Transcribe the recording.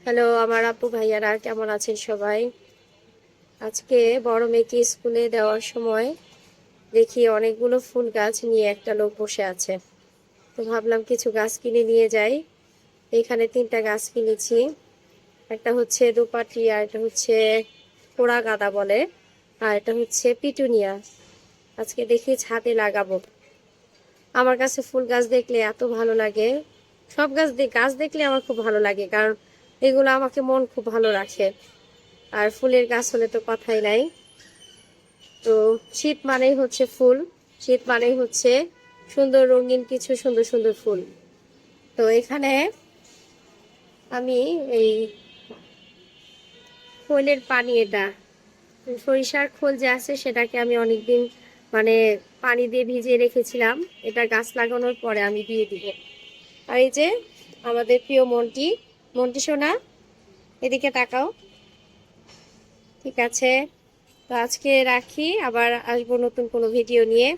Hello আমার আপু ভাইয়ারা, কেমন আছেন সবাই? আজকে বড় মেয়েকে স্কুলে দেওয়ার সময় দেখি অনেকগুলো ফুল গাছ নিয়ে একটা লোক বসে আছে। তো ভাবলাম কিছু গাছ কিনে নিয়ে যাই। এখানে 3টা গাছ কিনেছি। একটা হচ্ছে দুপাটি, আর একটা হচ্ছে পোড়া গাঁদা বলে, আর এটা হচ্ছে পিটুনিয়া। আজকে দেখি ছাদে লাগাবো। আমার কাছে ফুল গাছ দেখলে এত ভালো লাগে। সব গাছ দেখলে আমার খুব ভালো লাগে, কারণ এগুলো আমাকে মন খুব ভালো রাখে। আর ফুলের গাছ হলে তো কথাই নাই। তো শীত মানেই হচ্ছে ফুল, শীত মানেই হচ্ছে সুন্দর রঙিন কিছু সুন্দর সুন্দর ফুল। তো এখানে আমি এই খোলের পানি, এটা সরিষার খোল যে আছে সেটাকে আমি অনেকদিন মানে পানি দিয়ে ভিজিয়ে রেখেছিলাম। এটা গাছ লাগানোর পরে আমি দিয়ে দিব। আর এই যে আমাদের প্রিয় মন্টি, মন্টি সোনা, এদিকে তাকাও। ঠিক আছে, তো আজকে রাখি, আবার আসবো নতুন কোনো ভিডিও নিয়ে।